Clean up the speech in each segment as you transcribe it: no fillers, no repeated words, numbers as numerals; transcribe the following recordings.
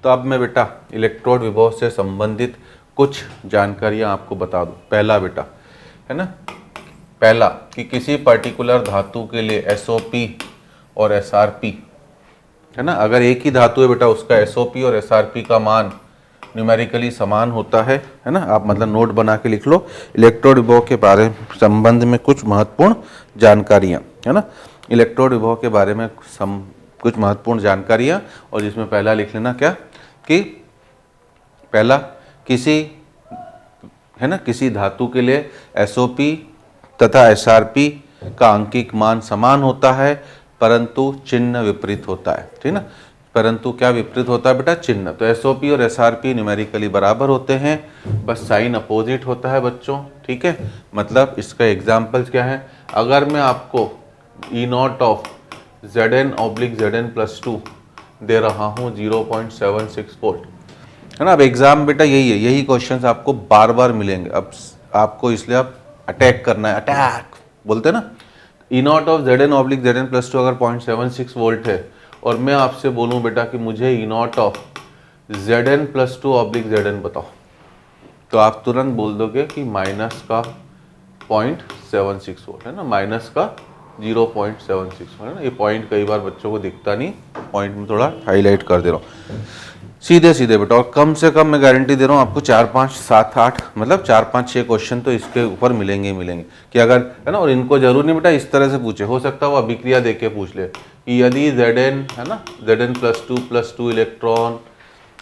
तो अब मैं बेटा इलेक्ट्रोड विभव से संबंधित कुछ जानकारियां आपको बता दूं। पहला बेटा है ना, पहला कि किसी पर्टिकुलर धातु के लिए SOP और SRP है ना, अगर एक ही धातु है बेटा उसका SOP और SRP का मान न्यूमेरिकली समान होता है ना। आप मतलब नोट बना के लिख लो, इलेक्ट्रोड विभव के बारे संबंध में कुछ महत्वपूर्ण जानकारियाँ है ना, इलेक्ट्रोड विभव के बारे में कुछ महत्वपूर्ण जानकारियाँ। और जिसमें पहला लिख लेना क्या कि पहला किसी है ना, किसी धातु के लिए SOP तथा SRP का अंकिक मान समान होता है परंतु चिन्ह विपरीत होता है, ठीक ना। परंतु क्या विपरीत होता है बेटा, चिन्ह। तो SOP और SRP न्यूमेरिकली बराबर होते हैं, बस साइन अपोजिट होता है बच्चों, ठीक है। मतलब इसका एग्जाम्पल्स क्या है, अगर मैं आपको E0 ऑफ Zn/Zn+2 दे रहा हूँ 0.76 वोल्ट है ना। अब एग्जाम बेटा यही है, यही क्वेश्चंस आपको बार बार मिलेंगे। अब आपको इसलिए आप अटैक करना है, अटैक बोलते हैं ना। E0 ऑफ Zn/Zn+2 अगर 0.76 वोल्ट है और मैं आपसे बोलूं बेटा कि मुझे E0 ऑफ Zn+2/Zn बताओ, तो आप तुरंत बोल दोगे कि माइनस का 0.76 वोल्ट है ना, माइनस का 0.76 है ना। ये पॉइंट कई बार बच्चों को दिखता नहीं, पॉइंट में थोड़ा हाईलाइट कर दे रहा हूँ, सीधे सीधे बेटा। और कम से कम मैं गारंटी दे रहा हूँ आपको 4 5 7 8 मतलब 4 5 6 क्वेश्चन तो इसके ऊपर मिलेंगे ही मिलेंगे कि अगर है ना। और इनको जरूर नहीं बेटा इस तरह से पूछे, हो सकता है वो अभिक्रिया देख के पूछ ले कि यदि Zn है ना, Zn+2 इलेक्ट्रॉन,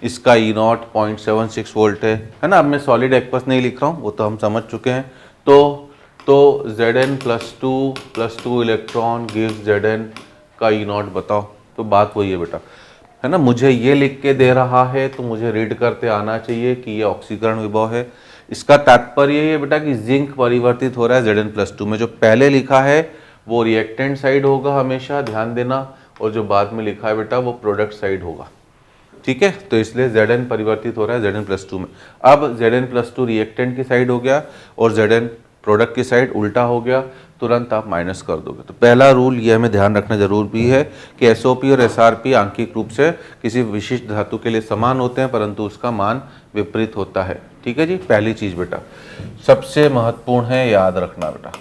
इसका E0 0.76 वोल्ट है ना। अब मैं सॉलिड एक्वस नहीं लिख रहा हूँ, वो तो हम समझ चुके हैं। तो Zn+2 इलेक्ट्रॉन गिव्स Zn का E0 बताओ, तो बात वही है बेटा है ना। मुझे ये लिख के दे रहा है तो मुझे रीड करते आना चाहिए कि ये ऑक्सीकरण विभव है। इसका तात्पर्य ये बेटा कि जिंक परिवर्तित हो रहा है Zn+2 में। जो पहले लिखा है वो रिएक्टेंट साइड होगा हमेशा, ध्यान देना, और जो बाद में लिखा है बेटा वो प्रोडक्ट साइड होगा, ठीक है। तो इसलिए Zn परिवर्तित हो रहा है Zn+2 में। अब Zn+2 रिएक्टेंट की साइड हो गया और Zn प्रोडक्ट की साइड उल्टा हो गया, तुरंत आप माइनस कर दोगे। तो पहला रूल ये हमें ध्यान रखना जरूर भी है कि SOP और SRP आंशिक रूप से किसी विशिष्ट धातु के लिए समान होते हैं परंतु उसका मान विपरीत होता है, ठीक है जी। पहली चीज बेटा सबसे महत्वपूर्ण है, याद रखना बेटा।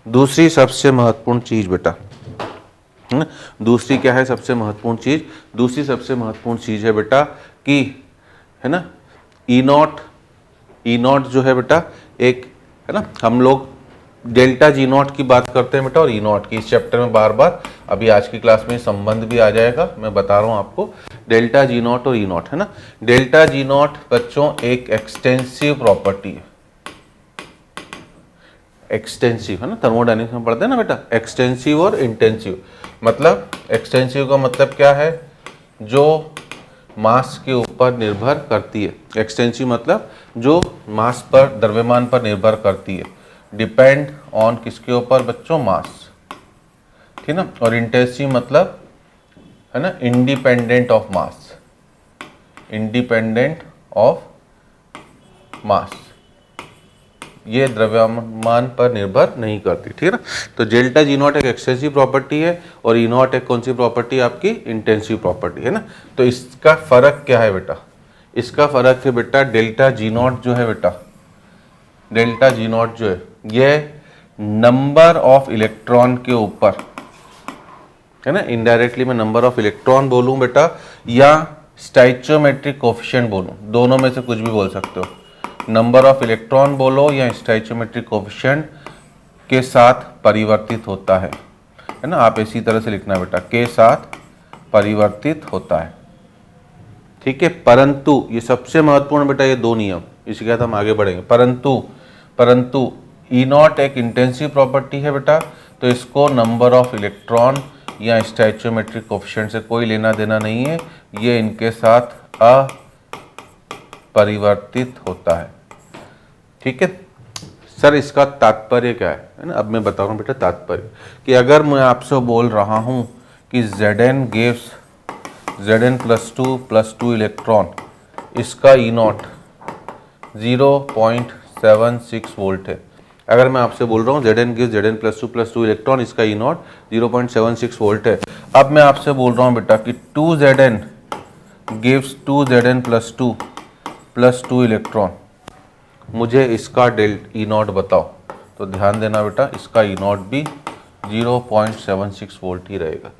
दूसरी सबसे महत्वपूर्ण चीज बेटा, दूसरी क्या है सबसे महत्वपूर्ण चीज, दूसरी सबसे महत्वपूर्ण चीज है बेटा कि है ना E0 जो है बेटा एक है ना, हम लोग डेल्टा G0 की बात करते हैं बेटा और E0 की। इस चैप्टर में बार बार अभी आज की क्लास में संबंध भी आ जाएगा, मैं बता रहा हूं आपको। डेल्टा G0 और E0 है ना। डेल्टा G0 बच्चों एक एक्सटेंसिव प्रॉपर्टी है, एक्सटेंसिव है ना, थर्मोडायनेमिक्स में पढ़ते हैं ना बेटा, एक्सटेंसिव और इंटेंसिव। मतलब एक्सटेंसिव का मतलब क्या है, जो मास के ऊपर निर्भर करती है। एक्सटेंसिव मतलब जो मास पर, द्रव्यमान पर निर्भर करती है, डिपेंड ऑन किसके ऊपर बच्चों, मास, ठीक ना। और इंटेंसिव मतलब है ना independent of mass, independent of mass, ये द्रव्यमान पर निर्भर नहीं करती, ठीक है ना। तो डेल्टा G0 एक एक्सटेंसिव प्रॉपर्टी है और E0 एक कौन सी प्रॉपर्टी, आपकी इंटेंसिव प्रॉपर्टी है ना। तो इसका फर्क क्या है बेटा, इसका फर्क है बेटा डेल्टा G0 जो है बेटा, डेल्टा G0 जो है ये नंबर ऑफ इलेक्ट्रॉन के ऊपर है ना, इनडायरेक्टली मैं नंबर ऑफ इलेक्ट्रॉन बोलूं बेटा या स्टोइचियोमेट्रिक कोफिशिएंट बोलूं, दोनों में से कुछ भी बोल सकते हो। नंबर ऑफ इलेक्ट्रॉन बोलो या स्टोइचियोमेट्रिक कोफिशिएंट के साथ परिवर्तित होता है ना। आप इसी तरह से लिखना बेटा, के साथ परिवर्तित होता है, ठीक है। परंतु ये सबसे महत्वपूर्ण बेटा, ये दो नियम, इसके बाद हम आगे बढ़ेंगे। परंतु E0 एक इंटेंसिव प्रॉपर्टी है बेटा, तो इसको नंबर ऑफ इलेक्ट्रॉन या स्टोइचियोमेट्रिक कोफिशिएंट से कोई लेना देना नहीं है, ये इनके साथ अपरिवर्तित होता है, ठीक है। सर इसका तात्पर्य क्या है ना, अब मैं बता रहा हूँ बेटा तात्पर्य, कि अगर मैं आपसे बोल रहा हूँ कि Zn गिव्स Zn+2 इलेक्ट्रॉन, इसका E0 0.76 वोल्ट है। अगर मैं आपसे बोल रहा हूँ Zn गिव्स Zn+2 इलेक्ट्रॉन, इसका E0 0.76 वोल्ट है। अब मैं आपसे बोल रहा हूँ बेटा कि 2Zn gives 2Zn+2 plus 2 electron, मुझे इसका ई नॉट बताओ। तो ध्यान देना बेटा, इसका ई नॉट भी 0.76 वोल्ट ही रहेगा।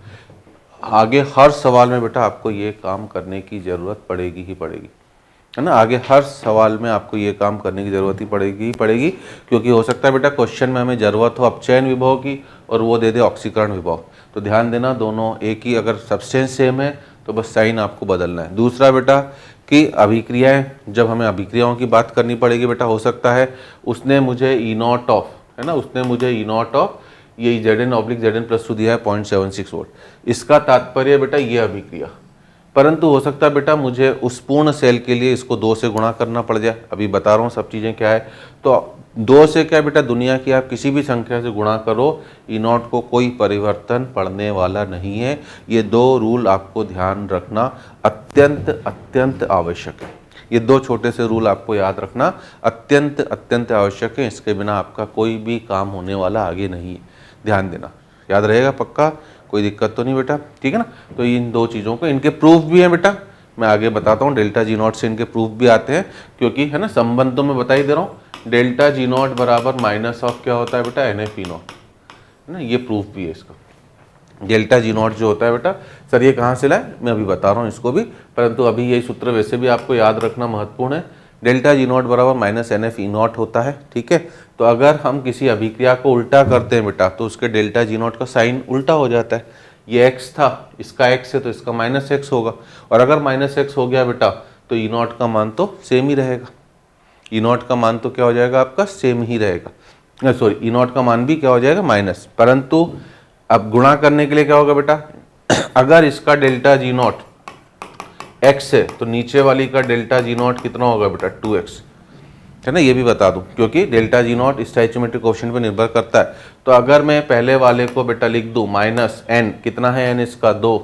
आगे हर सवाल में बेटा आपको ये काम करने की ज़रूरत पड़ेगी ही पड़ेगी, है ना। आगे हर सवाल में आपको ये काम करने की ज़रूरत ही पड़ेगी, क्योंकि हो सकता है बेटा क्वेश्चन में हमें ज़रूरत हो अपचयन विभव की और वो दे दे ऑक्सीकरण विभव। तो ध्यान देना, दोनों एक ही, अगर सब्सटेंस सेम है तो बस साइन आपको बदलना है। दूसरा बेटा कि अभिक्रियाएं, जब हमें अभिक्रियाओं की बात करनी पड़ेगी बेटा, हो सकता है उसने मुझे ई नॉट ऑफ, है ना, उसने मुझे ई नॉट ऑफ ये Zn/Zn+2 दिया है 0.76 वोल्ट, इसका तात्पर्य बेटा ये अभिक्रिया। परंतु हो सकता है बेटा मुझे उस पूर्ण सेल के लिए इसको 2 से गुणा करना पड़ जाए। अभी बता रहा हूँ सब चीज़ें क्या है। तो 2 से क्या बेटा, दुनिया की आप किसी भी संख्या से गुणा करो, ई नॉट को कोई परिवर्तन पड़ने वाला नहीं है। ये 2 रूल आपको ध्यान रखना अत्यंत अत्यंत आवश्यक है। ये 2 छोटे से रूल आपको याद रखना अत्यंत अत्यंत आवश्यक है। इसके बिना आपका कोई भी काम होने वाला आगे नहीं है। ध्यान देना, याद रहेगा पक्का, कोई दिक्कत तो नहीं बेटा, ठीक है ना। तो इन 2 चीज़ों को, इनके प्रूफ भी हैं बेटा, मैं आगे बताता हूँ। डेल्टा जी नॉट से इनके प्रूफ भी आते हैं, क्योंकि है ना संबंध तो मैं बता ही दे रहा हूँ। डेल्टा जी नॉट बराबर माइनस ऑफ क्या होता है बेटा, NF ई नॉट, है ना। ये प्रूफ भी है इसका। डेल्टा जी नॉट जो होता है बेटा, सर ये कहाँ से लाए, मैं अभी बता रहा हूँ इसको भी, परंतु अभी यही सूत्र वैसे भी आपको याद रखना महत्वपूर्ण है। डेल्टा जी नॉट बराबर -NF ई नॉट होता है, ठीक है। तो अगर हम किसी अभिक्रिया को उल्टा करते हैं बेटा, तो उसके डेल्टा जी नॉट का साइन उल्टा हो जाता है। ये x था, इसका x है तो इसका -x होगा, और अगर -x हो गया बेटा तो ई नॉट का मान तो सेम ही रहेगा। ई नॉट का मान तो क्या हो जाएगा आपका, सेम ही रहेगा। सॉरी, ई नॉट का मान भी क्या हो जाएगा, माइनस। परंतु अब गुणा करने के लिए क्या होगा बेटा, अगर इसका डेल्टा जी नॉट x है तो नीचे वाली का डेल्टा जी नॉट कितना होगा बेटा, 2x, है ना। ये भी बता दूं, क्योंकि डेल्टा जी नॉट स्टोइचियोमेट्रिक कोएफिशिएंट पर निर्भर करता है। तो अगर मैं पहले वाले को बेटा लिख दूं -n, कितना है n इसका 2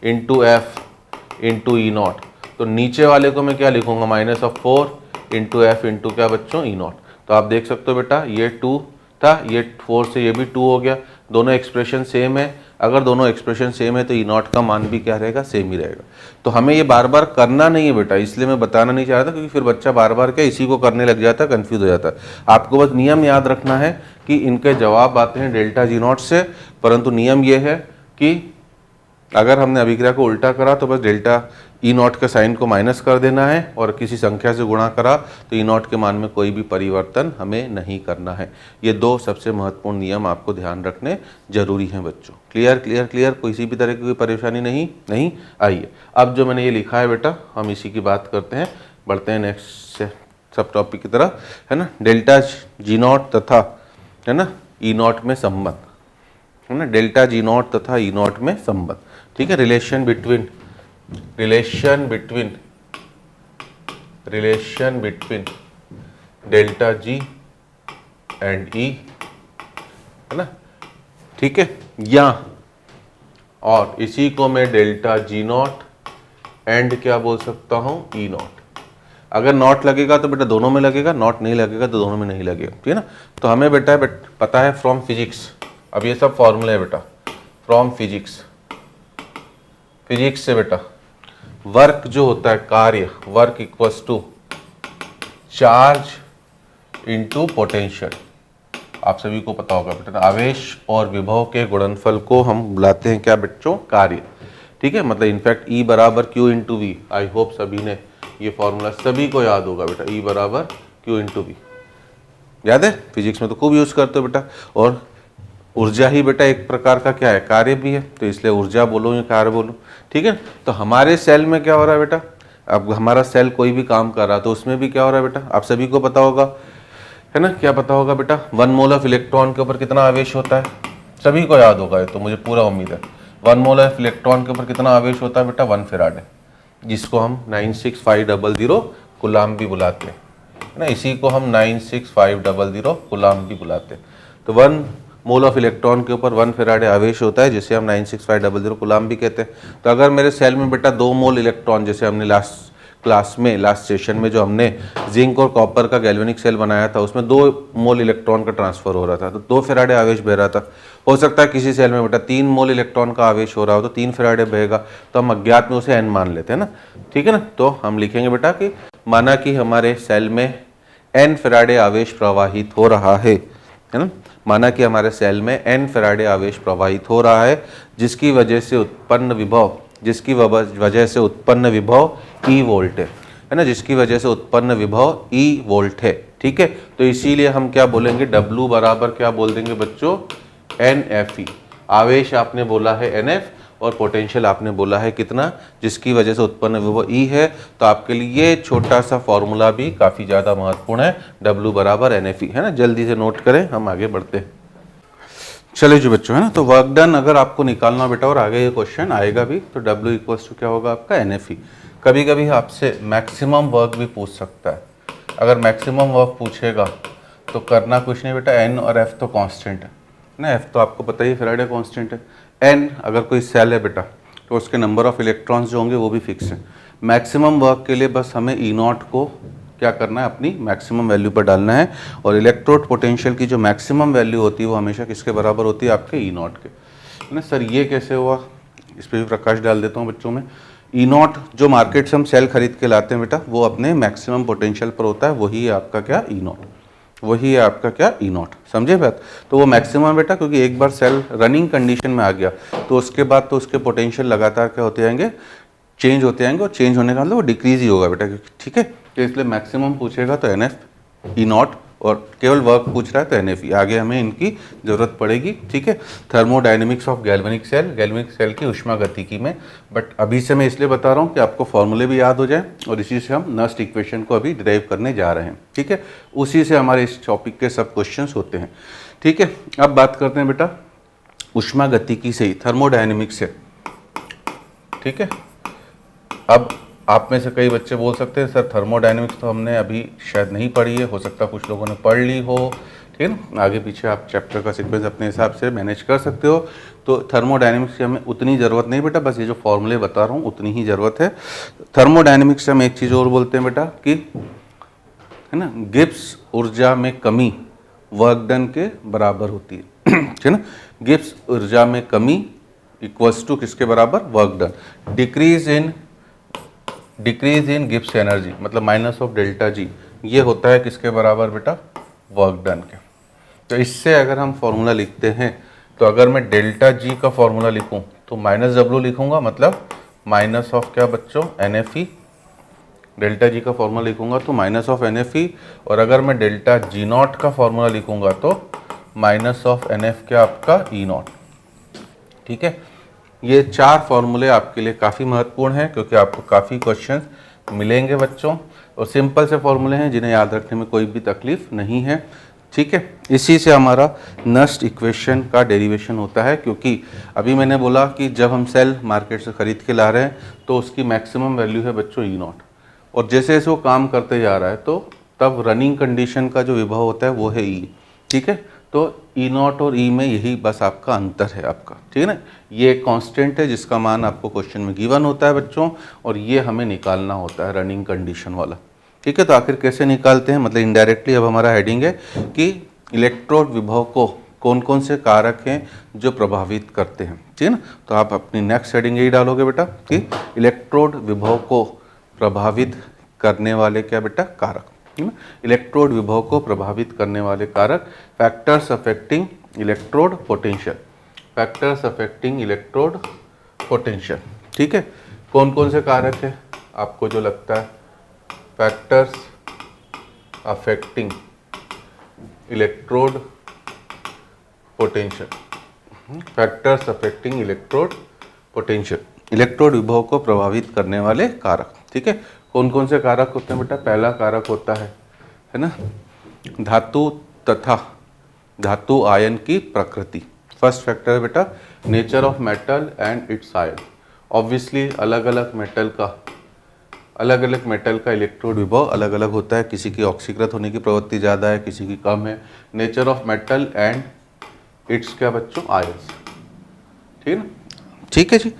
into f into E not, तो नीचे वाले को मैं क्या लिखूंगा, -4 इंटू एफ इंटू क्या बच्चों, ई नॉट। तो आप देख सकते हो बेटा ये 2 था, ये 4 से ये भी 2 हो गया, दोनों एक्सप्रेशन सेम है। अगर दोनों एक्सप्रेशन सेम है तो ई नॉट का मान भी क्या रहेगा, सेम ही रहेगा। तो हमें ये बार बार करना नहीं है बेटा, इसलिए मैं बताना नहीं चाह रहा था, क्योंकि फिर बच्चा बार बार क्या इसी को करने लग जाता है, कंफ्यूज हो जाता है। आपको बस नियम याद रखना है कि इनके जवाब आते हैं डेल्टा जी नॉट से, परंतु नियम ये है कि अगर हमने अभिक्रिया को उल्टा करा तो बस डेल्टा ई नॉट के साइन को माइनस कर देना है, और किसी संख्या से गुणा करा तो ई नॉट के मान में कोई भी परिवर्तन हमें नहीं करना है। ये 2 सबसे महत्वपूर्ण नियम आपको ध्यान रखने जरूरी हैं बच्चों। क्लियर क्लियर क्लियर, किसी भी तरह की कोई परेशानी नहीं। आइए अब जो मैंने ये लिखा है बेटा, हम इसी की बात करते हैं, बढ़ते हैं नेक्स्ट से सब टॉपिक की तरफ, है ना। डेल्टा जी नॉट तथा, है ना, ई नॉट में संबंध, है ना। डेल्टा जी नॉट तथा ई नॉट में संबंध, ठीक है। Relation between delta G and E, है ना, ठीक है। या और इसी को मैं डेल्टा जी नॉट एंड क्या बोल सकता हूं, ई नॉट। अगर नॉट लगेगा तो बेटा दोनों में लगेगा, नॉट नहीं लगेगा तो दोनों में नहीं लगेगा, ठीक है ना। तो हमें बेटा पता है फ्रॉम फिजिक्स, अब ये सब फॉर्मूले है बेटा, फ्रॉम फिजिक्स से बेटा वर्क जो होता है, कार्य, work equals to charge into potential. आप सभी को पता होगा बेटा, आवेश और विभव के गुणनफल को हम बुलाते हैं क्या बच्चों, कार्य, ठीक है। मतलब इनफैक्ट E बराबर Q into V, I hope सभी ने ये फॉर्मूला सभी को याद होगा बेटा, E बराबर Q इंटू वी, याद है, फिजिक्स में तो खूब यूज करते हो बेटा। और ऊर्जा ही बेटा एक प्रकार का क्या है, कार्य भी है, तो इसलिए ऊर्जा बोलो या कार्य बोलो, ठीक है। तो हमारे सेल में क्या हो रहा है बेटा, अब हमारा सेल कोई भी काम कर रहा है तो उसमें भी क्या हो रहा है बेटा, आप सभी को पता होगा, है ना। क्या पता होगा बेटा, 1 मोल ऑफ इलेक्ट्रॉन के ऊपर कितना आवेश होता है, सभी को याद होगा ये तो, मुझे पूरा उम्मीद है। 1 मोल ऑफ इलेक्ट्रॉन के ऊपर कितना आवेश होता है बेटा, 1 फैराड, जिसको हम 96500 कूलाम भी बुलाते हैं, है ना। इसी को हम 96500 कूलाम भी बुलाते हैं। तो 1 मोल ऑफ इलेक्ट्रॉन के ऊपर 1 फैराडे आवेश होता है, जिसे हम 96500 कूलाम भी कहते हैं। तो अगर मेरे सेल में बेटा 2 मोल इलेक्ट्रॉन, जैसे हमने लास्ट क्लास में, लास्ट सेशन में जो हमने जिंक और कॉपर का गैल्वेनिक सेल बनाया था, उसमें 2 मोल इलेक्ट्रॉन का ट्रांसफर हो रहा था, तो 2 फैराडे आवेश बह रहा था। हो सकता है किसी सेल में बेटा 3 मोल इलेक्ट्रॉन का आवेश हो रहा हो तो 3 फैराडे बहेगा, तो हम अज्ञात में उसे n मान लेते हैं ना, ठीक है ना। तो हम लिखेंगे बेटा कि माना कि हमारे सेल में n फैराडे आवेश प्रवाहित हो रहा है ना, माना कि हमारे सेल में n फैराडे आवेश प्रवाहित हो रहा है, जिसकी वजह से उत्पन्न विभव E वोल्ट है ना, जिसकी वजह से उत्पन्न विभव E वोल्ट है, ठीक है। तो इसीलिए हम क्या बोलेंगे, W बराबर क्या बोल देंगे बच्चों, NFE। आवेश आपने बोला है NF और पोटेंशियल आपने बोला है कितना, जिसकी वजह से उत्पन्न विभव E है। तो आपके लिए ये छोटा सा फॉर्मूला भी काफ़ी ज़्यादा महत्वपूर्ण है, W बराबर NFE, है ना। जल्दी से नोट करें, हम आगे बढ़ते हैं। चलिए जी बच्चों, है ना। तो वर्क डन अगर आपको निकालना बेटा, और आगे ये क्वेश्चन आएगा भी, तो W इक्वल्स टू क्या होगा आपका, NFE। कभी कभी आपसे मैक्सिमम वर्क भी पूछ सकता है। अगर मैक्सिमम वर्क पूछेगा तो करना कुछ नहीं बेटा, N और F तो कांस्टेंट है ना, F तो आपको पता ही फैराडे कांस्टेंट है। N अगर कोई सेल है बेटा तो उसके नंबर ऑफ इलेक्ट्रॉन्स जो होंगे वो भी फिक्स है। मैक्सिमम वर्क के लिए बस हमें E0 को क्या करना है, अपनी मैक्सिमम वैल्यू पर डालना है। और इलेक्ट्रोड पोटेंशियल की जो मैक्सिमम वैल्यू होती है वो हमेशा किसके बराबर होती है, आपके E0 के, है ना। सर ये कैसे हुआ, इस पर भी प्रकाश डाल देता हूँ बच्चों में। E0 जो मार्केट से हम सेल खरीद के लाते हैं बेटा, वो अपने मैक्सिमम पोटेंशियल पर होता है, वही है आपका क्या, E0, वही है आपका क्या, E0, समझे बात। तो वो मैक्सिमम बेटा, क्योंकि एक बार सेल रनिंग कंडीशन में आ गया तो उसके बाद तो उसके पोटेंशियल लगातार क्या होते जाएंगे, चेंज होते जाएंगे, और चेंज होने का मतलब वो डिक्रीज ही होगा बेटा, ठीक है। तो इसलिए मैक्सिमम पूछेगा तो NF, E0, और केवल वर्क पूछ रहा है तो NFE। आगे हमें इनकी जरूरत पड़ेगी, ठीक है। थर्मोडायनेमिक्स ऑफ गैल्वेनिक सेल की ऊष्मागतिकी में, बट अभी से मैं इसलिए बता रहा हूँ कि आपको फॉर्मूले भी याद हो जाए, और इसी से हम नस्ट इक्वेशन को अभी डिराइव करने जा रहे हैं, ठीक है। उसी से हमारे इस टॉपिक के सब क्वेश्चंस होते हैं, ठीक है। अब बात करते हैं बेटा ऊष्मागतिकी से ही, थर्मोडायनेमिक्स से, ठीक है। अब आप में से कई बच्चे बोल सकते हैं सर थर्मोडायनेमिक्स तो हमने अभी शायद नहीं पढ़ी है, हो सकता है कुछ लोगों ने पढ़ ली हो, ठीक है ना। आगे पीछे आप चैप्टर का सीक्वेंस अपने हिसाब से मैनेज कर सकते हो। तो थर्मोडायनेमिक्स की हमें उतनी ज़रूरत नहीं बेटा, बस ये जो फॉर्मूले बता रहा हूँ उतनी ही ज़रूरत है। थर्मोडायनेमिक्स से हम एक चीज़ और बोलते हैं बेटा कि, है ना, गिब्स ऊर्जा में कमी वर्क डन के बराबर होती है, ठीक है ना। गिब्स ऊर्जा में कमी इक्वल्स टू किसके बराबर, work done. Decrease in Gibbs energy मतलब माइनस ऑफ डेल्टा जी, ये होता है किसके बराबर बेटा, वर्क डन के। तो इससे अगर हम फॉर्मूला लिखते हैं, तो अगर मैं डेल्टा जी का फॉर्मूला लिखूं तो माइनस W लिखूंगा, मतलब माइनस ऑफ क्या बच्चों, NFE। डेल्टा जी का फॉर्मूला लिखूंगा तो माइनस ऑफ NFE, और अगर मैं डेल्टा G0 का फॉर्मूला लिखूंगा तो माइनस ऑफ NF क्या आपका E0, ठीक है। ये 4 फॉर्मूले आपके लिए काफ़ी महत्वपूर्ण हैं, क्योंकि आपको काफ़ी क्वेश्चन मिलेंगे बच्चों, और सिंपल से फॉर्मूले हैं जिन्हें याद रखने में कोई भी तकलीफ नहीं है, ठीक है। इसी से हमारा नस्ट इक्वेशन का डेरिवेशन होता है, क्योंकि अभी मैंने बोला कि जब हम सेल मार्केट से ख़रीद के ला रहे हैं तो उसकी मैक्सिमम वैल्यू है बच्चों E0, और जैसे जैसे वो काम करते जा रहा है तो तब रनिंग कंडीशन का जो विभव होता है वो है E, ठीक है। तो E0 और E में यही बस आपका अंतर है आपका, ठीक है ना। ये एक कांस्टेंट है जिसका मान आपको क्वेश्चन में गिवन होता है बच्चों, और ये हमें निकालना होता है रनिंग कंडीशन वाला, ठीक है। तो आखिर कैसे निकालते हैं, मतलब इनडायरेक्टली अब हमारा हेडिंग है कि इलेक्ट्रोड विभव को कौन कौन से कारक हैं जो प्रभावित करते हैं, ठीक है ना। तो आप अपनी नेक्स्ट हेडिंग यही डालोगे बेटा कि इलेक्ट्रोड विभव को प्रभावित करने वाले क्या बेटा, कारक, है ना। इलेक्ट्रोड विभव को प्रभावित करने वाले कारक, factors affecting electrode potential, factors affecting electrode potential, ठीक है। कौन कौन से कारक है आपको जो लगता है, factors affecting electrode potential, factors affecting electrode potential, electrode विभव को प्रभावित करने वाले कारक, ठीक है। कौन कौन से कारक होते हैं बेटा, पहला कारक होता है ना, धातु तथा धातु आयन की प्रकृति। फर्स्ट फैक्टर है बेटा nature of metal and it's ion. Obviously अलग अलग मेटल का इलेक्ट्रोड विभव अलग अलग होता है, किसी की ऑक्सीकृत होने की प्रवृत्ति ज़्यादा है, किसी की कम है। Nature of metal and it's क्या बच्चों, आयंस, ठीक है ना, ठीक है जी,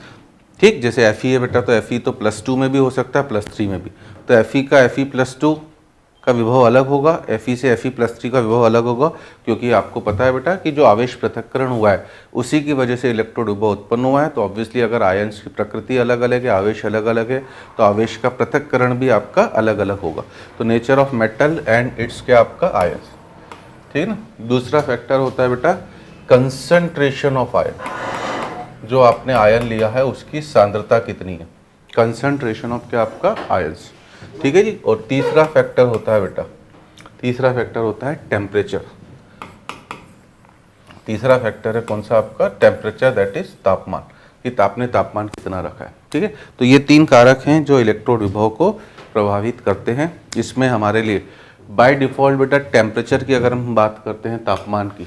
ठीक। जैसे Fe है बेटा तो Fe तो +2 में भी हो सकता है, +3 में भी। तो Fe का Fe+2 का विभव अलग होगा, Fe से Fe+3 का विभव अलग होगा, क्योंकि आपको पता है बेटा कि जो आवेश पृथक्करण हुआ है उसी की वजह से इलेक्ट्रोड विभव उत्पन्न हुआ है। तो ऑब्वियसली अगर आयन्स की प्रकृति अलग अलग है, आवेश अलग अलग है, तो आवेश का पृथक्करण भी आपका अलग अलग होगा। तो nature of metal and it's क्या आपका आयन्स, ठीक है ना। दूसरा फैक्टर होता है बेटा कंसंट्रेशन ऑफ आयन, जो आपने आयन लिया है उसकी सांद्रता कितनी है, कंसंट्रेशन ऑफ क्या आपका आयन्स, ठीक है जी। और तीसरा फैक्टर होता है बेटा, तीसरा फैक्टर होता है टेम्परेचर। तीसरा फैक्टर है कौन सा आपका, टेम्परेचर, दैट इज तापमान, कि आपने तापमान कितना रखा है, ठीक है। तो ये तीन कारक हैं जो इलेक्ट्रोड विभव को प्रभावित करते हैं। इसमें हमारे लिए बाय डिफ़ॉल्ट बेटा टेम्परेचर की अगर हम बात करते हैं तापमान की,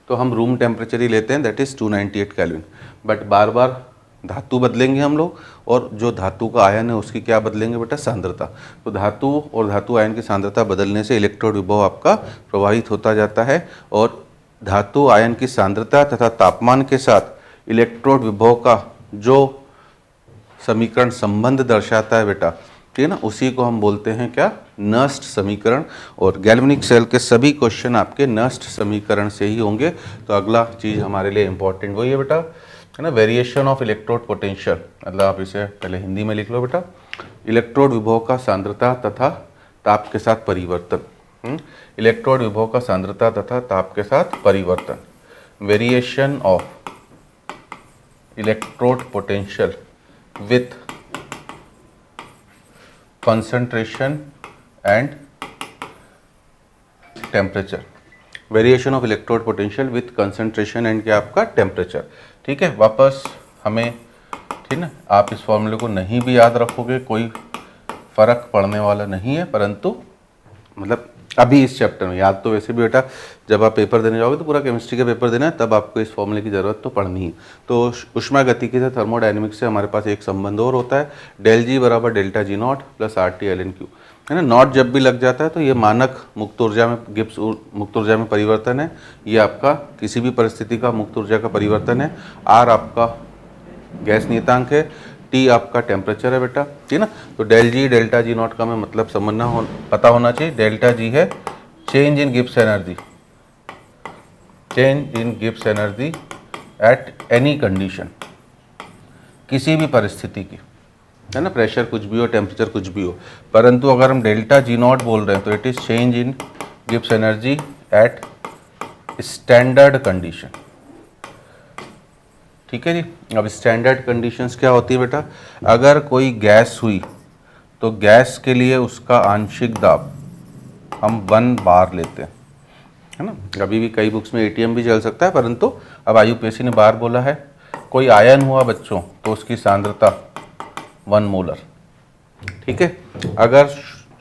तो हम रूम टेम्परेचर ही लेते हैं, दैट इज़ 298 केल्विन। बट बार बार धातु बदलेंगे हम लोग, और जो धातु का आयन है उसकी क्या बदलेंगे बेटा, सांद्रता। तो धातु और धातु आयन की सांद्रता बदलने से इलेक्ट्रोड विभव आपका प्रभावित होता जाता है, और धातु आयन की सांद्रता तथा तापमान के साथ इलेक्ट्रोड विभव का जो समीकरण संबंध दर्शाता है बेटा, ठीक है ना, उसी को हम बोलते हैं क्या, नस्ट समीकरण। और गैल्वेनिक सेल के सभी क्वेश्चन आपके नस्ट समीकरण से ही होंगे। तो अगला चीज़ हमारे लिए इंपॉर्टेंट वही है बेटा, है ना, वेरिएशन ऑफ इलेक्ट्रोड पोटेंशियल, मतलब आप इसे पहले हिंदी में लिख लो बेटा, इलेक्ट्रोड विभव का सांद्रता तथा ताप के साथ परिवर्तन। इलेक्ट्रोड विभव का सांद्रता तथा ताप के साथ परिवर्तन, variation of electrode potential with concentration and temperature, variation of electrode potential with concentration and क्या आपका टेम्परेचर, ठीक है। वापस हमें, ठीक ना, आप इस फॉर्मूले को नहीं भी याद रखोगे कोई फर्क पड़ने वाला नहीं है, परंतु मतलब अभी इस चैप्टर में, याद तो वैसे भी बेटा जब आप पेपर देने जाओगे तो पूरा केमिस्ट्री का पेपर देना है, तब आपको इस फॉर्मूले की ज़रूरत तो पड़नी है। तो ऊष्मागतिकी से थर्मोडायनेमिक्स से हमारे पास एक संबंध और होता है, डेल जी बराबर delta G not plus RT ln Q, है ना। नॉट जब भी लग जाता है तो ये मानक मुक्त ऊर्जा में, गिब्स मुक्त ऊर्जा में परिवर्तन है, ये आपका किसी भी परिस्थिति का मुक्त ऊर्जा का परिवर्तन है। R आपका गैस नियतांक है, T आपका टेम्परेचर है बेटा, ठीक है ना। तो del G delta G not का हमें मतलब समझना पता होना चाहिए। डेल्टा जी है change in Gibbs energy, change in Gibbs energy at any condition, किसी भी परिस्थिति की, है ना, प्रेशर कुछ भी हो, टेम्परेचर कुछ भी हो। परंतु अगर हम डेल्टा जी नॉट बोल रहे हैं तो it is change in Gibbs energy at standard condition, ठीक है जी। अब स्टैंडर्ड कंडीशंस क्या होती है बेटा, अगर कोई गैस हुई तो गैस के लिए उसका आंशिक दाब हम 1 बार लेते हैं, है ना। अभी भी कई बुक्स में ATM भी चल सकता है, परंतु अब IUPAC ने बार बोला है। कोई आयन हुआ बच्चों तो उसकी सांद्रता 1 मोलर, ठीक है। अगर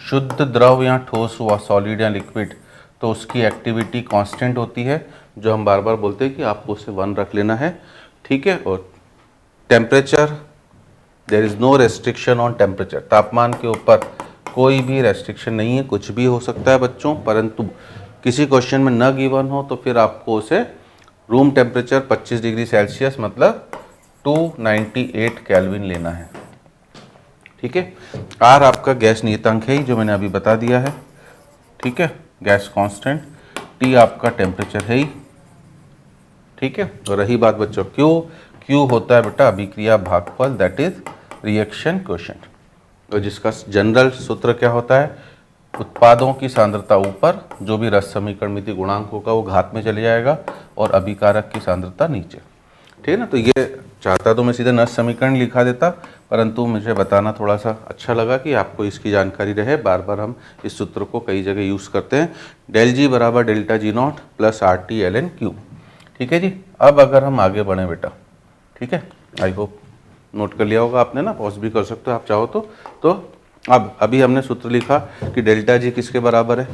शुद्ध द्रव या ठोस हुआ, सॉलिड या लिक्विड, तो उसकी एक्टिविटी कांस्टेंट होती है, जो हम बार बार बोलते हैं कि आपको उसे 1 रख लेना है, ठीक है। और temperature, there is no restriction on temperature, तापमान के ऊपर कोई भी रेस्ट्रिक्शन नहीं है, कुछ भी हो सकता है बच्चों। परंतु किसी क्वेश्चन में न गिवन हो तो फिर आपको उसे रूम टेम्परेचर 25 डिग्री सेल्सियस मतलब 298 केल्विन लेना है, ठीक है। R आपका गैस नियतांक है जो मैंने अभी बता दिया है, ठीक है, गैस कांस्टेंट। T आपका टेम्परेचर है ही, ठीक है। और रही बात बच्चों Q होता है बेटा अभिक्रिया भागफल, दैट इज रिएक्शन क्वोशिएंट, और जिसका जनरल सूत्र क्या होता है, उत्पादों की सांद्रता ऊपर, जो भी रस समीकरण मिति गुणांक होगा वो घात में चले जाएगा, और अभिकारक की सांद्रता नीचे, ठीक है ना। तो ये चाहता तो मैं सीधे नस समीकरण लिखा देता, परंतु मुझे बताना थोड़ा सा अच्छा लगा कि आपको इसकी जानकारी रहे। बार बार हम इस सूत्र को कई जगह यूज़ करते हैं, डेल जी बराबर delta G not plus RT ln Q, ठीक है जी। अब अगर हम आगे बढ़ें बेटा, ठीक है, आई होप नोट कर लिया होगा आपने ना, पॉज भी कर सकते हो आप चाहो तो अब अभी हमने सूत्र लिखा कि डेल्टा जी किसके बराबर है,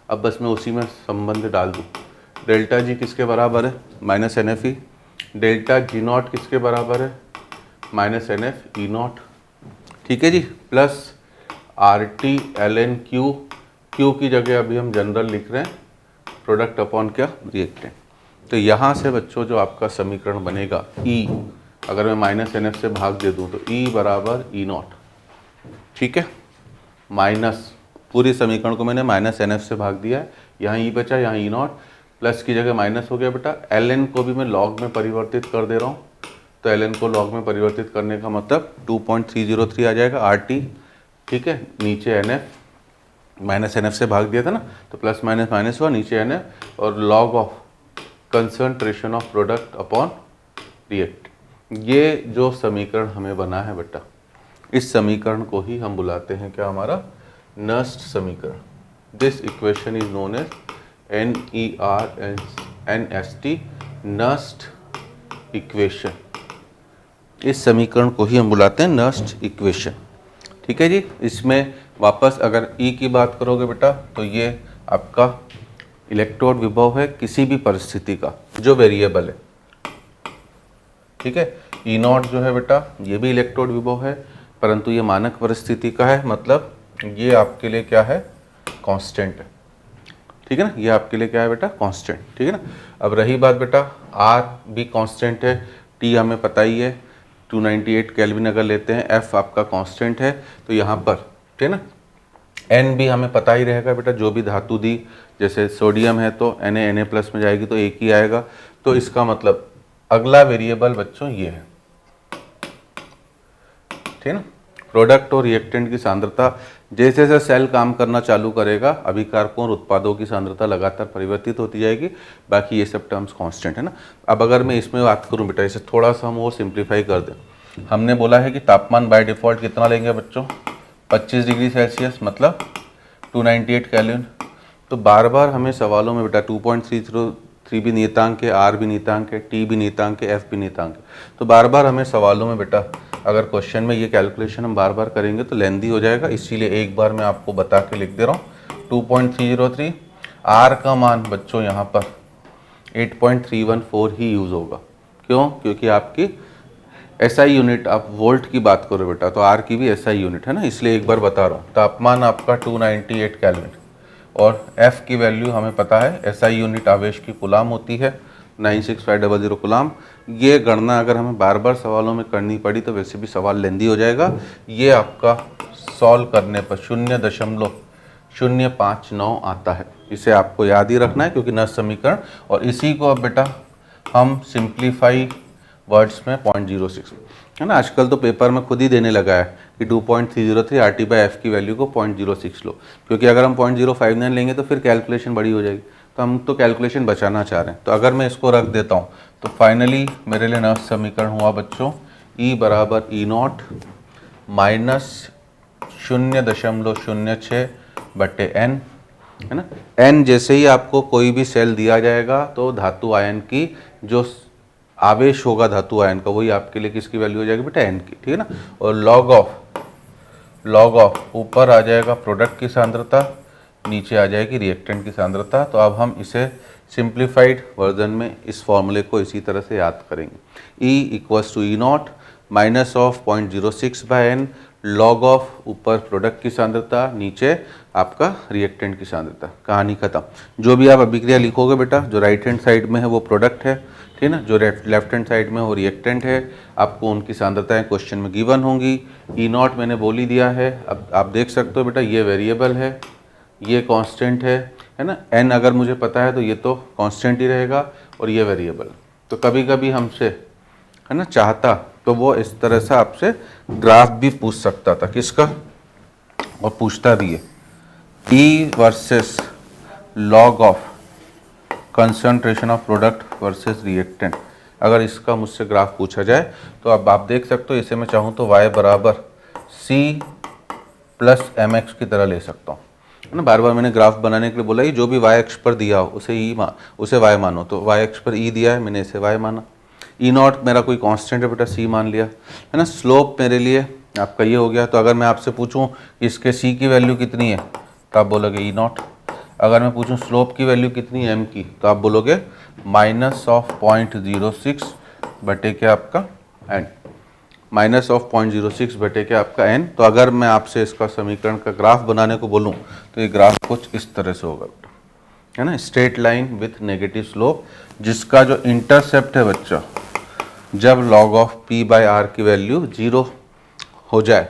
अब बस मैं उसी में संबंध डाल दूँ। डेल्टा जी किसके बराबर है, minus NFE। Delta G not किसके बराबर है, माइनस NF E नॉट, ठीक है जी, plus RT ln Q, Q की जगह अभी हम जनरल लिख रहे हैं, प्रोडक्ट अपॉन क्या, रिएक्टेंट। तो यहाँ से बच्चों जो आपका समीकरण बनेगा E, अगर मैं माइनस NF से भाग दे दूँ तो E बराबर E नॉट, ठीक है, माइनस पूरी समीकरण को मैंने माइनस एन एफ से भाग दिया है, यहाँ ई बचा, यहाँ ई नॉट, प्लस की जगह माइनस हो गया बेटा। एल एन को भी मैं लॉग में परिवर्तित कर दे रहा हूँ, तो एल एन को लॉग में परिवर्तित करने का मतलब 2.303 आ जाएगा आर टी, ठीक है। नीचे N F, minus N F से भाग दिया था ना, तो प्लस माइनस माइनस हुआ, नीचे एन एफ और log of concentration of product upon react. ये जो समीकरण हमें बना है बेटा, इस समीकरण को ही हम बुलाते हैं क्या, हमारा नस्ट समीकरण। This equation is known as NERNST, Nernst equation. इस समीकरण को ही हम बुलाते हैं नस्ट इक्वेशन, ठीक है जी। इसमें वापस अगर ई की बात करोगे बेटा, तो ये आपका इलेक्ट्रोड विभव है किसी भी परिस्थिति का जो वेरिएबल है, ठीक है। ई नॉट जो है बेटा, ये भी इलेक्ट्रोड विभव है, परंतु ये मानक परिस्थिति का है, मतलब ये आपके लिए क्या है, कांस्टेंट है, ठीक है ना। ये आपके लिए क्या है बेटा, कांस्टेंट, ठीक है ना। अब रही बात बेटा, आर भी कांस्टेंट है, टी हमें पता ही है 298 केल्विन अगर लेते हैं, एफ आपका कांस्टेंट है, तो यहाँ पर ठीक है ना। एन भी हमें पता ही रहेगा बेटा, जो भी धातु दी, जैसे सोडियम है तो Na प्लस में जाएगी तो एक ही आएगा, तो इसका मतलब अगला वेरिएबल बच्चों ये है, ठीक है ना। प्रोडक्ट और रिएक्टेंट की सांद्रता, जैसे जैसे सेल काम करना चालू करेगा, अभिकारकों और उत्पादों की सांद्रता लगातार परिवर्तित होती जाएगी, बाकी ये सब टर्म्स कांस्टेंट है ना। अब अगर मैं इसमें बात करूं बेटा, इसे थोड़ा सा हम और सिंप्लीफाई कर दें। हमने बोला है कि तापमान बाय डिफ़ॉल्ट कितना लेंगे बच्चों, 25 डिग्री सेल्सियस, मतलब 298 केल्विन। तो बार बार हमें सवालों में बेटा 2.303 भी नियतांक है, आर भी नियतांक है, टी भी नियतांक है, एफ भी नियतांक है, तो बार बार हमें सवालों में बेटा अगर क्वेश्चन में ये कैलकुलेशन हम बार बार करेंगे तो लेंदी हो जाएगा, इसीलिए एक बार मैं आपको बता के लिख दे रहा हूँ 2.303। आर का मान बच्चों यहाँ पर 8.314 ही यूज़ होगा, क्यों, क्योंकि आपकी एसआई यूनिट, आप वोल्ट की बात करो बेटा, तो आर की भी एसआई यूनिट है ना, इसलिए एक बार बता रहा हूँ। तापमान आपका 298 केल्विन, और एफ की वैल्यू हमें पता है, एसआई यूनिट आवेश की कूलाम होती है 96500 कूलाम। ये गणना अगर हमें बार बार सवालों में करनी पड़ी तो वैसे भी सवाल लेंदी हो जाएगा। ये आपका सॉल्व करने पर 0.059 आता है, इसे आपको याद ही रखना है, क्योंकि नस्ट समीकरण, और इसी को अब बेटा हम सिंप्लीफाई वर्ड्स में 0.06 है ना। आजकल तो पेपर में खुद ही देने लगा है कि 2.303 आर टी बाई एफ की वैल्यू को 0.06 लो, क्योंकि अगर हम 0.059 लेंगे तो फिर कैलकुलेशन बड़ी हो जाएगी, तो हम तो कैलकुलेशन बचाना चाह रहे हैं। तो अगर मैं इसको रख देता हूँ तो फाइनली मेरे लिए नस्ट समीकरण हुआ बच्चों E बराबर ई नॉट माइनस 0.06 बटे n, है ना। n जैसे ही आपको कोई भी सेल दिया जाएगा तो धातु आयन की जो आवेश होगा धातु आयन का, वही आपके लिए किसकी वैल्यू हो जाएगी बेटा, n की, ठीक है ना। और लॉग ऑफ ऊपर आ जाएगा प्रोडक्ट की सांद्रता, नीचे आ जाएगी रिएक्टेंट की सांद्रता। तो अब हम इसे सिंप्लीफाइड वर्जन में इस फॉर्मूले को इसी तरह से याद करेंगे, E equals to E not minus of 0.06 by n, log of ऊपर प्रोडक्ट की सांद्रता, नीचे आपका रिएक्टेंट की सांद्रता, कहानी खत्म। जो भी आप अभिक्रिया लिखोगे बेटा, जो राइट हैंड साइड में है वो प्रोडक्ट है, ठीक है ना, जो लेफ्ट हैंड साइड में वो रिएक्टेंट है। आपको उनकी सांद्रताएं क्वेश्चन में गिवन होंगी। ई नॉट मैंने बोल ही दिया है, अब आप देख सकते हो बेटा, ये वेरिएबल है, ये कांस्टेंट है ना। एन अगर मुझे पता है तो ये तो कांस्टेंट ही रहेगा, और ये वेरिएबल। तो कभी कभी हमसे है ना चाहता तो वो इस तरह से आपसे ग्राफ भी पूछ सकता था, किसका, और पूछता भी है, E versus log of concentration of product versus reactant. अगर इसका मुझसे ग्राफ पूछा जाए तो अब आप देख सकते हो, इसे मैं चाहूँ तो y बराबर c प्लस mx की तरह ले सकता हूँ, है ना। बार बार मैंने ग्राफ बनाने के लिए बोला, जो भी y अक्ष पर दिया हो उसे y मानो, तो y अक्ष पर e दिया है, मैंने इसे y माना। ई नॉट मेरा कोई कांस्टेंट है बेटा, c मान लिया, है ना। स्लोप मेरे लिए आपका ये हो गया। तो अगर मैं आपसे पूछूं इसके c की वैल्यू कितनी है तो आप बोलोगे ई नॉट। अगर मैं पूछूं स्लोप की वैल्यू कितनी है m की, तो आप बोलोगे माइनस ऑफ 0.06 बटे के आपका n, माइनस ऑफ 0.06 बटे के आपका n। तो अगर मैं आपसे इसका समीकरण का ग्राफ बनाने को बोलूं तो ये ग्राफ कुछ इस तरह से होगा बेटा, है ना, straight line with negative slope, जिसका जो इंटरसेप्ट है बच्चा, जब log of p by r की वैल्यू 0 हो जाए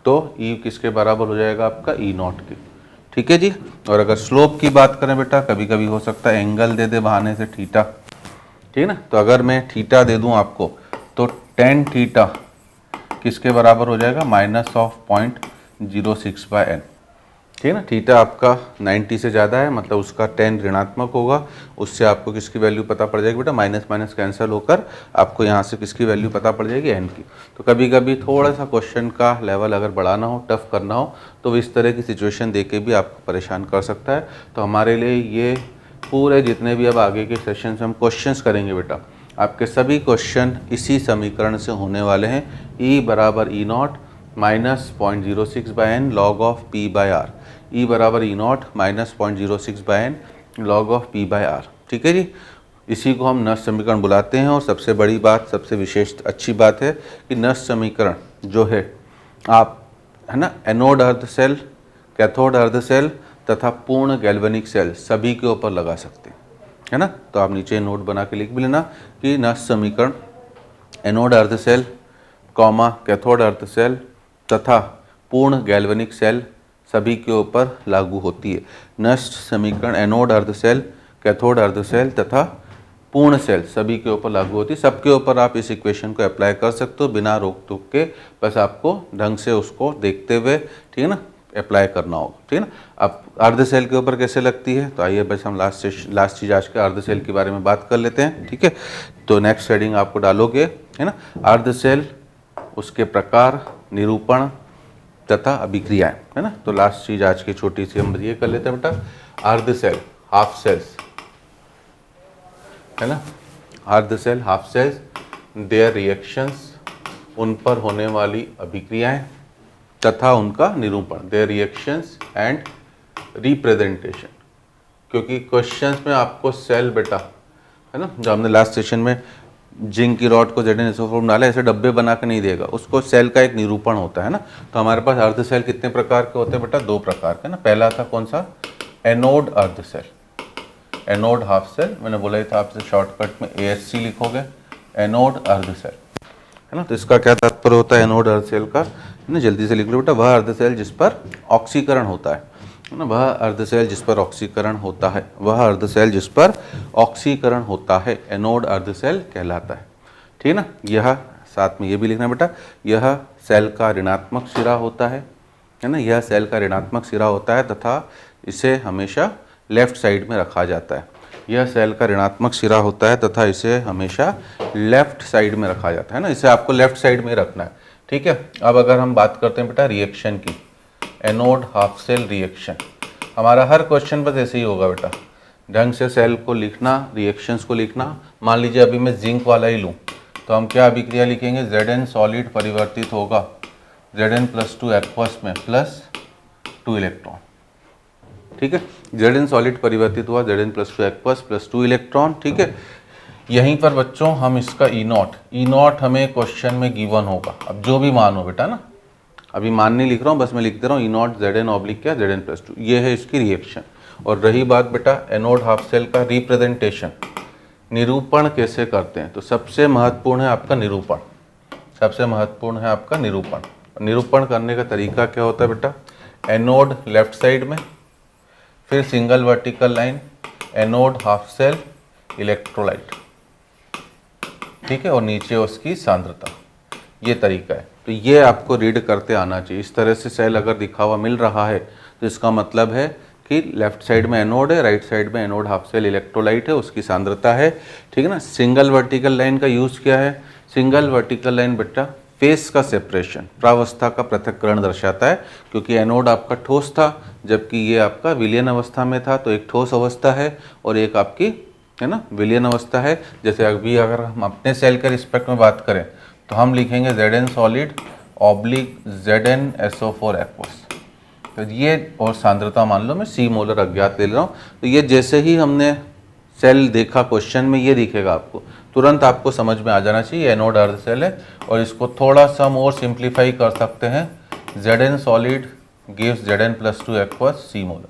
तो e किसके बराबर हो जाएगा आपका ई नॉट की, ठीक है जी। और अगर स्लोप की बात करें बेटा, कभी कभी हो सकता है एंगल दे दे बहाने से थीटा, ठीक है ना। तो अगर मैं थीटा दे दूं आपको तो टेन थीटा किसके बराबर हो जाएगा, -0.06/n, ठीक है ना। थीटा आपका 90 से ज़्यादा है, मतलब उसका 10 ऋणात्मक होगा, उससे आपको किसकी वैल्यू पता पड़ जाएगी बेटा, माइनस माइनस कैंसिल होकर आपको यहाँ से किसकी वैल्यू पता पड़ जाएगी, n की। तो कभी कभी थोड़ा सा क्वेश्चन का लेवल अगर बढ़ाना हो, टफ करना हो, तो इस तरह की सिचुएशन दे के भी आपको परेशान कर सकता है। तो हमारे लिए ये पूरे जितने भी अब आगे के सेशन से हम क्वेश्चंस करेंगे बेटा, आपके सभी क्वेश्चन इसी समीकरण से होने वाले हैं, E बराबर E0 -0.06/n log of P/r, E बराबर E0 -0.06/n log of P/r, ठीक है जी। इसी को हम नष्ट समीकरण बुलाते हैं। और सबसे बड़ी बात, सबसे विशेष अच्छी बात है कि नष्ट समीकरण जो है आप, है ना, एनोड अर्ध सेल, कैथोड अर्ध सेल तथा पूर्ण गैल्वेनिक सेल सभी के ऊपर लगा सकते हैं, है ना। तो आप नीचे नोट बना के लिख भी लेना कि नष्ट समीकरण एनोड अर्ध सेल, कॉमा कैथोड अर्ध सेल तथा पूर्ण गैल्वेनिक सेल सभी के ऊपर लागू होती है। नष्ट समीकरण एनोड अर्ध सेल, कैथोड अर्ध सेल तथा पूर्ण सेल सभी के ऊपर लागू होती है। सबके ऊपर आप इस इक्वेशन को अप्लाई कर सकते हो बिना रोक टोक के, बस आपको ढंग से उसको देखते हुए, ठीक है ना, अप्लाई करना होगा, ठीक है ना। अब अर्ध सेल के ऊपर कैसे लगती है, तो आइए बस हम लास्ट चीज आज के अर्ध सेल के बारे में बात कर लेते हैं, ठीक है। तो नेक्स्ट हेडिंग आपको डालोगे, है ना, अर्ध सेल, उसके प्रकार, निरूपण तथा अभिक्रियाएं, है ना। तो लास्ट चीज आज की छोटी सी हम ये कर लेते हैं बेटा, अर्ध सेल, हाफ सेल्स, है ना, अर्ध cell, half cells, there reactions, उन पर होने वाली अभिक्रियाएं तथा उनका निरूपण, देयर रिएक्शंस एंड रिप्रेजेंटेशन। क्योंकि क्वेश्चंस में आपको सेल बेटा, है ना, जो हमने लास्ट सेशन में जिंक की रॉड को ZnSO4 डाला, ऐसे डब्बे बना के नहीं देगा, उसको सेल का एक निरूपण होता है ना। तो हमारे पास अर्ध सेल कितने प्रकार के होते हैं बेटा, दो प्रकार के ना। पहला था कौन सा, एनोड अर्ध सेल, एनोड हाफ सेल, मैंने बोला ही था आपसे शॉर्टकट में ASC लिखोगे, एनोड अर्ध सेल, है ना। तो इसका क्या तात्पर्य होता है एनोड अर्ध सेल का, है ना, जल्दी से लिख लो बेटा, वह अर्ध सेल जिस पर ऑक्सीकरण होता है ना, वह अर्ध सेल जिस पर ऑक्सीकरण होता है, वह अर्ध सेल जिस पर ऑक्सीकरण होता है एनोड अर्ध सेल कहलाता है, ठीक है ना। यह साथ में ये भी लिखना बेटा, यह सेल का ऋणात्मक सिरा होता है ना, यह सेल का ऋणात्मक सिरा होता है तथा इसे हमेशा लेफ्ट साइड में रखा जाता है। यह सेल का ऋणात्मक सिरा होता है तथा इसे हमेशा लेफ्ट साइड में रखा जाता है ना, इसे आपको लेफ्ट साइड में रखना है, ठीक है। अब अगर हम बात करते हैं बेटा रिएक्शन की, एनोड हाफ सेल रिएक्शन, हमारा हर क्वेश्चन बस ऐसे ही होगा बेटा, ढंग से सेल को लिखना, रिएक्शंस को लिखना। मान लीजिए अभी मैं जिंक वाला ही लूँ, तो हम क्या अभिक्रिया लिखेंगे, Zn सॉलिड परिवर्तित होगा Zn+2 एक्वस में +2 इलेक्ट्रॉन, ठीक है। Zn सॉलिड परिवर्तित हुआ Zn+2 एक्वस +2 इलेक्ट्रॉन, ठीक है। यहीं पर बच्चों हम इसका E0 हमें क्वेश्चन में गिवन होगा, अब जो भी मान हो बेटा ना, अभी मान नहीं लिख रहा हूँ, बस मैं लिख दे रहा हूँ E0 Zn ऑब्लिक क्या Zn+2, ये है इसकी रिएक्शन। और रही बात बेटा एनोड हाफ सेल का रिप्रेजेंटेशन, निरूपण कैसे करते हैं, तो सबसे महत्वपूर्ण है आपका निरूपण, सबसे महत्वपूर्ण है आपका निरूपण। निरूपण करने का तरीका क्या होता है बेटा, एनोड लेफ्ट साइड में, फिर single vertical line, anode half cell, electrolyte, ठीक है, और नीचे उसकी सांद्रता, ये तरीका है। तो ये आपको रीड करते आना चाहिए। इस तरह से सेल अगर दिखा हुआ मिल रहा है तो इसका मतलब है कि लेफ्ट साइड में एनोड है, राइट साइड में एनोड हाफ सेल इलेक्ट्रोलाइट है, उसकी सांद्रता है, ठीक है ना। सिंगल वर्टिकल लाइन का यूज़ क्या है, सिंगल वर्टिकल लाइन बेटा फेस का सेपरेशन, प्रावस्था का पृथक्करण दर्शाता है, क्योंकि एनोड आपका ठोस था जबकि ये आपका विलयन अवस्था में था, तो एक ठोस अवस्था है और एक आपकी, है ना, विलयन अवस्था है। जैसे अभी अगर हम अपने सेल के रिस्पेक्ट में बात करें तो हम लिखेंगे Zn solid oblique ZnSO4 aqueous, तो ये, और सांद्रता मान लो मैं C मोलर अज्ञात ले रहा हूँ। तो ये जैसे ही हमने सेल देखा क्वेश्चन में ये दिखेगा आपको, तुरंत आपको समझ में आ जाना चाहिए एनोड अर्ध सेल है। और इसको थोड़ा सा हम और सिंप्लीफाई कर सकते हैं, Zn solid gives Zn+2 aqueous C molar.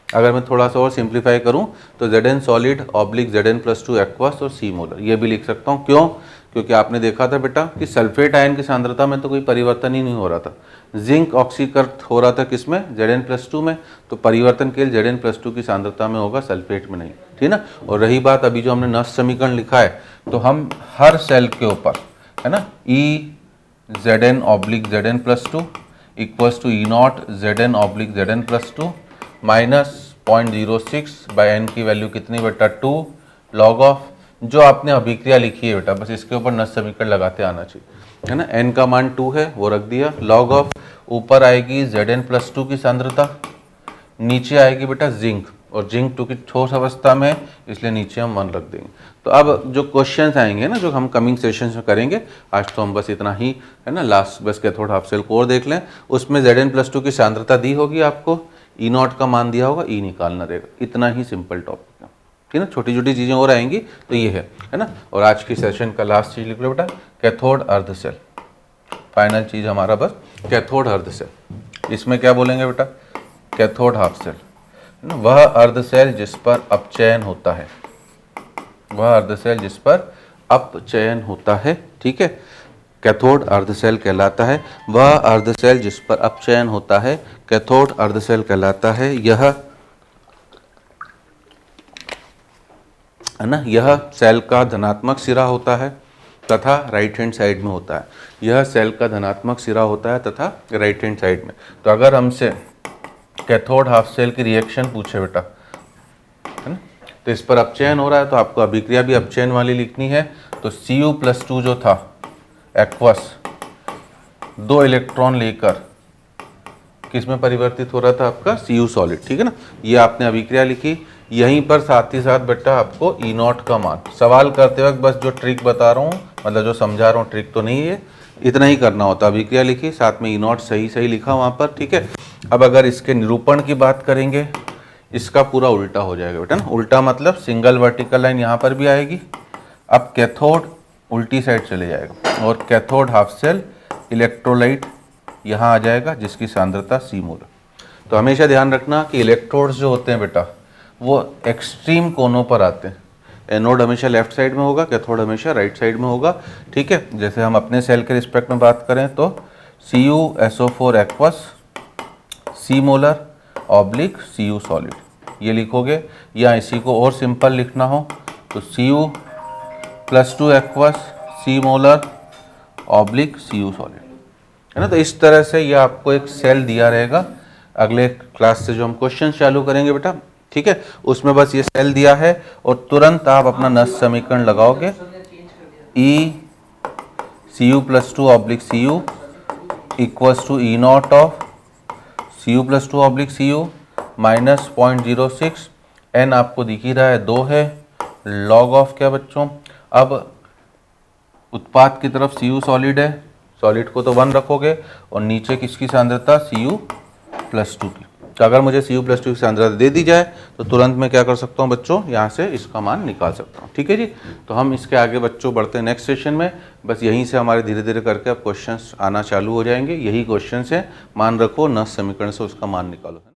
अगर मैं थोड़ा सा और सिंप्लीफाई करूं तो Zn solid oblique Zn+2 aqueous और C मोलर, ये भी लिख सकता हूं। क्यों, क्योंकि आपने देखा था बेटा कि सल्फेट आयन की सांद्रता में तो कोई परिवर्तन ही नहीं हो रहा था, जिंक ऑक्सीकृत हो रहा था किसमें, Zn+2 में, तो परिवर्तन केवल Zn+2 की सांद्रता में होगा, सल्फेट में नहीं, ठीक ना। और रही बात अभी जो हमने नष्ट समीकरण लिखा है, तो हम हर सेल के ऊपर है ना Zn/Zn+2 equals to E0 Zn/Zn+2 minus 0.06/n की वैल्यू कितनी बेटा 2 लॉग ऑफ जो आपने अभिक्रिया लिखी है बेटा, बस इसके ऊपर नष्ट समीकरण लगाते आना चाहिए, है ना। n का मान 2 है वो रख दिया, लॉग ऑफ ऊपर आएगी Zn+2 की सांद्रता, नीचे आएगी बेटा जिंक, और जिंक टू की ठोस अवस्था में, इसलिए नीचे हम 1 रख देंगे। तो अब जो क्वेश्चंस आएंगे ना, जो हम कमिंग सेशंस में करेंगे, आज तो हम बस इतना ही है ना, लास्ट बस कैथोड हाफ सेल कोर देख लें, उसमें Zn+2 की सांद्रता दी होगी आपको, E0 का मान दिया होगा, E निकालना रहेगा, इतना ही सिंपल टॉपिक है, ठीक है ना। छोटी छोटी चीज़ें और आएंगी तो ये है ना। और आज की सेशन का लास्ट चीज़ लिख लो बेटा, कैथोड अर्ध सेल, फाइनल चीज़ हमारा बस कैथोड अर्ध सेल। इसमें क्या बोलेंगे बेटा, कैथोड हाफ सेल वह अर्ध सेल जिस पर अपचयन होता है, वह अर्ध सेल जिस पर अपचयन होता है, ठीक है, कैथोड अर्ध सेल कहलाता है। वह अर्ध सेल जिस पर अपचयन होता है कैथोड अर्ध सेल कहलाता है। यह है ना, यह सेल का धनात्मक सिरा होता है तथा राइट हैंड साइड में होता है। यह सेल का धनात्मक सिरा होता है तथा राइट हैंड साइड में। तो अगर हमसे कैथोड हाफ सेल की रिएक्शन पूछे बेटा, है ना, तो इस पर अपचयन हो रहा है तो आपको अभिक्रिया भी अपचयन वाली लिखनी है। तो Cu+2 जो था एक्वस 2 इलेक्ट्रॉन लेकर किस में परिवर्तित हो रहा था आपका Cu सॉलिड, ठीक है ना। ये आपने अभिक्रिया लिखी, यहीं पर साथ ही साथ बेटा आपको E0 का मान, सवाल करते वक्त बस जो ट्रिक बता रहा हूँ, मतलब जो समझा रहा हूँ, ट्रिक तो नहीं है, इतना ही करना होता। अभिक्रिया लिखी, साथ में E0 सही सही लिखा वहाँ पर, ठीक है। अब अगर इसके निरूपण की बात करेंगे, इसका पूरा उल्टा हो जाएगा बेटा ना। उल्टा मतलब सिंगल वर्टिकल लाइन यहाँ पर भी आएगी, अब कैथोड उल्टी साइड चले जाएगा और कैथोड हाफ सेल इलेक्ट्रोलाइट यहाँ आ जाएगा जिसकी सांद्रता C मोल। तो हमेशा ध्यान रखना कि इलेक्ट्रोड्स जो होते हैं बेटा वो एक्सट्रीम कोनों पर आते हैं। एनोड हमेशा लेफ्ट साइड में होगा, कैथोड हमेशा राइट साइड में होगा, ठीक है। जैसे हम अपने सेल के रिस्पेक्ट में बात करें तो CuSO4 aqueous C molar oblique Cu solid, ये लिखोगे। या इसी को और सिंपल लिखना हो तो Cu+2 aqueous C molar oblique Cu solid, है ना। तो इस तरह से ये आपको एक सेल दिया रहेगा। अगले क्लास से जो हम क्वेश्चन चालू करेंगे बेटा, ठीक है, उसमें बस ये सेल दिया है और तुरंत आप अपना नष्ट समीकरण लगाओगे, Cu+2 oblique Cu equals to E0 of Cu+2 oblique Cu minus 0.06, n आपको दिख ही रहा है 2 है, लॉग ऑफ क्या बच्चों, अब उत्पाद की तरफ Cu सॉलिड है, सॉलिड को तो 1 रखोगे और नीचे किसकी सांद्रता Cu+2 की। तो अगर मुझे Cu+2 की सांद्रता दे दी जाए तो तुरंत मैं क्या कर सकता हूँ बच्चों, यहाँ से इसका मान निकाल सकता हूँ, ठीक है जी। तो हम इसके आगे बच्चों बढ़ते हैं नेक्स्ट सेशन में। बस यहीं से हमारे धीरे धीरे करके अब क्वेश्चंस आना चालू हो जाएंगे। यही क्वेश्चन है, मान रखो, नष्ट समीकरण से उसका मान निकालो।